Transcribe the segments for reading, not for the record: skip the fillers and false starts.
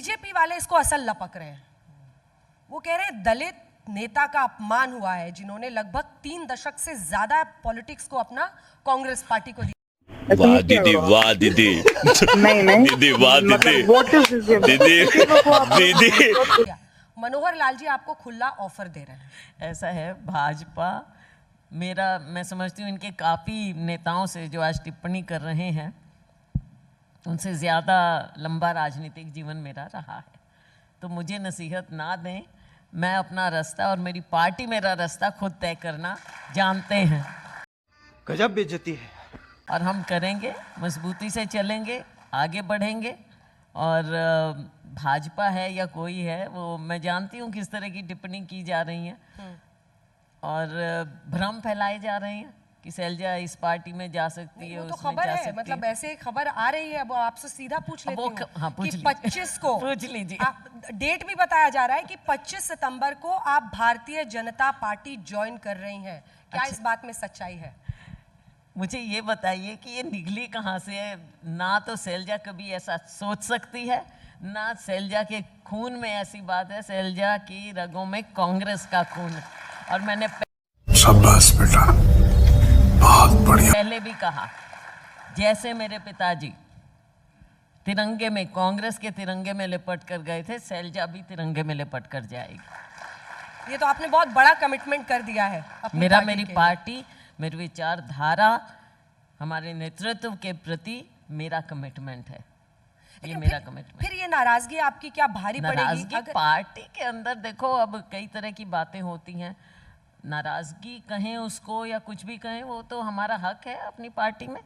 BJP वाले इसको असल लपक रहे हैं। वो कह रहे हैं दलित नेता का अपमान हुआ है जिन्होंने लगभग 3 दशक से ज्यादा पॉलिटिक्स को अपना कांग्रेस पार्टी को दिया। वाह दीदी, वाह दीदी, नहीं दीदी, वाह दीदी, दीदी, दीदी। मनोहर लाल जी आपको खुला ऑफर दे रहे हैं। ऐसा है, भाजपा मैं समझती हूँ इनके काफ़ी नेताओं से जो आज टिप्पणी कर रहे हैं उनसे ज़्यादा लंबा राजनीतिक जीवन मेरा रहा है, तो मुझे नसीहत ना दें। मैं अपना रास्ता और मेरी पार्टी मेरा रास्ता खुद तय करना जानते हैं। गजब बेइज्जती है। और हम करेंगे, मजबूती से चलेंगे, आगे बढ़ेंगे। और भाजपा है या कोई है, वो मैं जानती हूँ किस तरह की टिप्पणी की जा रही है और भ्रम फैलाए जा रहे हैं कि शैलजा इस पार्टी में जा सकती है, वो तो उसमें खबर जा है, सकती मतलब है। ऐसे खबर आ रही है। अब आपसे सीधा पूछ लेती हूँ हाँ, पूछ कि लीजिए। 25 को पूछ लीजिए। डेट भी बताया जा रहा है कि 25 सितंबर को आप भारतीय जनता पार्टी ज्वाइन कर रही हैं। क्या इस बात में सच्चाई है? मुझे ये बताइए कि ये निकली कहाँ से है? ना तो शैलजा कभी ऐसा सोच सकती है, ना शैलजा के खून में ऐसी बात है। शैलजा की रगों में कांग्रेस का खून है। और मैंने शाबाश बेटा, बहुत बढ़िया। पहले भी कहा, जैसे मेरे पिताजी तिरंगे में, कांग्रेस के तिरंगे में लिपट कर गए थे, शैलजा भी तिरंगे में लिपट कर जाएगी। ये तो आपने बहुत बड़ा कमिटमेंट कर दिया है अपनी मेरी पार्टी, मेरी विचारधारा, हमारे नेतृत्व के प्रति मेरा कमिटमेंट है। ये मेरा कमिटमेंट। फिर ये नाराजगी आपकी क्या भारी पड़ेगी? नाराजगी पार्टी के अंदर देखो, अब कई तरह की बातें होती हैं। नाराजगी कहें उसको या कुछ भी कहें, वो तो हमारा हक है अपनी पार्टी में।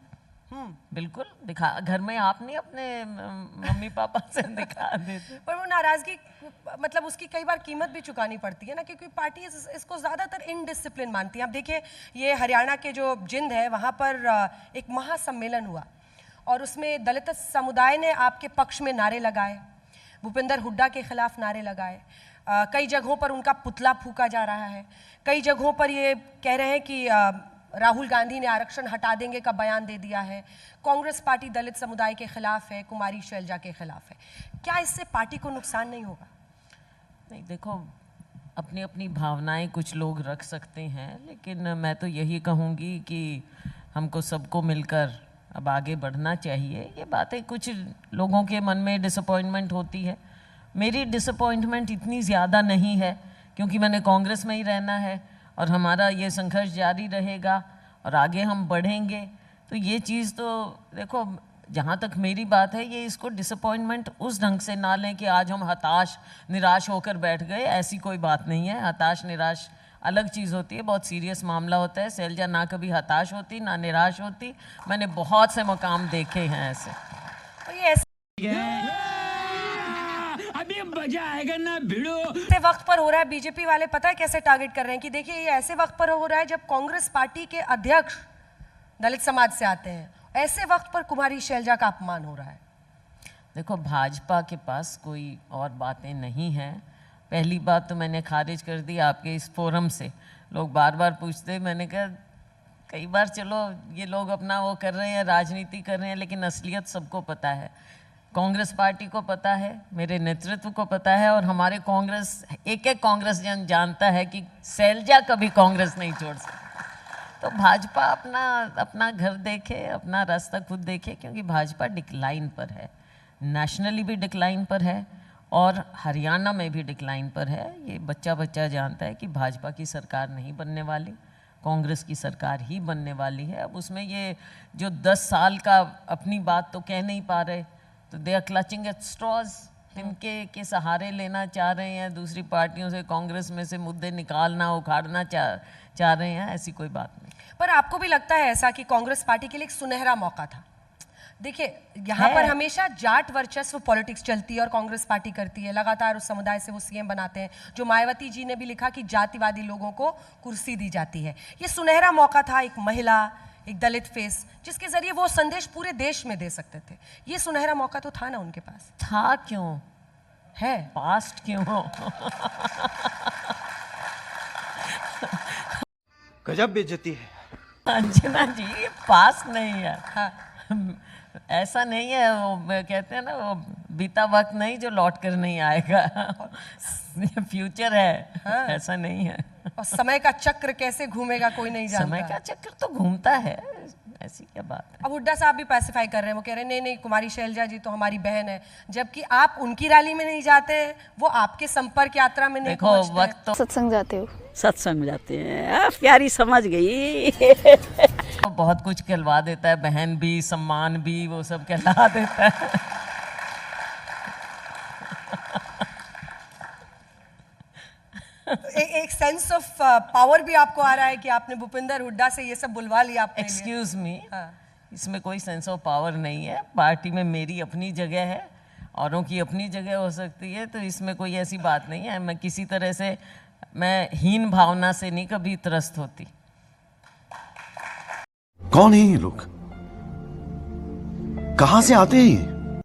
बिल्कुल दिखा, घर में आप नहीं अपने मम्मी पापा से दिखा देते। पर वो नाराजगी मतलब उसकी कई बार कीमत भी चुकानी पड़ती है ना, क्योंकि पार्टी इसको ज्यादातर इनडिसिप्लिन मानती है। आप देखिए, ये हरियाणा के जो जिंद है वहां पर एक महासम्मेलन हुआ और उसमें दलित समुदाय ने आपके पक्ष में नारे लगाए, भूपेंद्र हुड्डा के खिलाफ नारे लगाए। कई जगहों पर उनका पुतला फूका जा रहा है। कई जगहों पर ये कह रहे हैं कि राहुल गांधी ने आरक्षण हटा देंगे का बयान दे दिया है। कांग्रेस पार्टी दलित समुदाय के खिलाफ है, कुमारी शैलजा के खिलाफ है। क्या इससे पार्टी को नुकसान नहीं होगा? नहीं, देखो, अपनी अपनी भावनाएं कुछ लोग रख सकते हैं, लेकिन मैं तो यही कहूँगी कि हमको सबको मिलकर अब आगे बढ़ना चाहिए। ये बातें, कुछ लोगों के मन में डिसअपॉइंटमेंट होती है। मेरी डिसअपॉइंटमेंट इतनी ज़्यादा नहीं है, क्योंकि मैंने कांग्रेस में ही रहना है और हमारा ये संघर्ष जारी रहेगा और आगे हम बढ़ेंगे। तो ये चीज़ तो देखो, जहाँ तक मेरी बात है, ये इसको डिसअपॉइंटमेंट उस ढंग से ना लें कि आज हम हताश निराश होकर बैठ गए। ऐसी कोई बात नहीं है। हताश निराश अलग चीज़ होती है, बहुत सीरियस मामला होता है। शैलजा ना कभी हताश होती ना निराश होती। मैंने बहुत से मकाम देखे हैं ऐसे। तो ये अभी मजा आएगा ना भिड़ो। ऐसे वक्त पर हो रहा है, बीजेपी वाले पता है कैसे टारगेट कर रहे हैं कि देखिए, ये ऐसे वक्त पर हो रहा है जब कांग्रेस पार्टी के अध्यक्ष दलित समाज से आते हैं। ऐसे वक्त पर कुमारी शैलजा का अपमान हो रहा है। देखो, भाजपा के पास कोई और बातें नहीं हैं। पहली बात तो मैंने खारिज कर दी आपके इस फोरम से। लोग बार बार पूछते, मैंने कहा कई बार, चलो ये लोग अपना वो कर रहे हैं, राजनीति कर रहे हैं, लेकिन असलियत सबको पता है। कांग्रेस पार्टी को पता है, मेरे नेतृत्व को पता है, और हमारे कांग्रेस, एक एक कांग्रेस जन जानता है कि शैलजा कभी कांग्रेस नहीं छोड़ सकती। तो भाजपा अपना घर देखे, अपना रास्ता खुद देखे, क्योंकि भाजपा डिक्लाइन पर है, नेशनली भी डिक्लाइन पर है और हरियाणा में भी डिक्लाइन पर है। ये बच्चा बच्चा जानता है कि भाजपा की सरकार नहीं बनने वाली, कांग्रेस की सरकार ही बनने वाली है। अब उसमें ये जो 10 साल का अपनी बात तो कह नहीं पा रहे, तो they are clutching at straws. इनके के सहारे लेना चाह रहे हैं, दूसरी पार्टियों से, कांग्रेस में से मुद्दे निकालना, उखाड़ना चाह रहे हैं। ऐसी कोई बात नहीं। पर आपको भी लगता है ऐसा कि कांग्रेस पार्टी के लिए एक सुनहरा मौका था? देखिए, यहाँ पर हमेशा जाट वर्चस्व पॉलिटिक्स चलती है और कांग्रेस पार्टी करती है। लगातार उस समुदाय से वो सीएम बनाते हैं। जो मायावती जी ने भी लिखा कि जातिवादी लोगों को कुर्सी दी जाती है। ये सुनहरा मौका था, एक महिला, एक दलित फेस, जिसके जरिए वो संदेश पूरे देश में दे सकते थे। ये सुनहरा मौका तो था ना उनके पास। था क्यों है, पास्ट क्यों हो? गजब बेइज्जती है। अंजना जी, पास्ट नहीं है। हाँ। ऐसा नहीं है। वो कहते हैं ना, वो बीता वक्त नहीं जो लौट कर नहीं आएगा। ये फ्यूचर है, ऐसा नहीं है। और समय का चक्र कैसे घूमेगा कोई नहीं जानता। समय का चक्कर तो घूमता है, ऐसी क्या बात है। अब हुड्डा साहब भी पैसिफाई कर रहे हैं, वो कह रहे हैं नहीं नहीं कुमारी शैलजा जी तो हमारी बहन है, जबकि आप उनकी रैली में नहीं जाते हैं, वो आपके संपर्क यात्रा में नहीं देखो पहुंचते हैं। वक्त तो सत्संग जाते हो? सत्संग जाते हैं। प्यारी समझ गई। बहुत कुछ कहलवा देता है, बहन भी, सम्मान भी, वो सब कहला देता है। एक सेंस ऑफ पावर भी आपको आ रहा है कि आपने भूपिंदर हुड्डा से ये सब बुलवा लिया अपने लिए। एक्सक्यूज मी, हाँ। इसमें कोई सेंस ऑफ पावर नहीं है। पार्टी में मेरी अपनी जगह है, औरों की अपनी जगह हो सकती है, तो इसमें कोई ऐसी बात नहीं है। मैं किसी तरह से, मैं हीन भावना से नहीं कभी त्रस्त होती। कौन है ये लोग? कहां से आते हैं ये?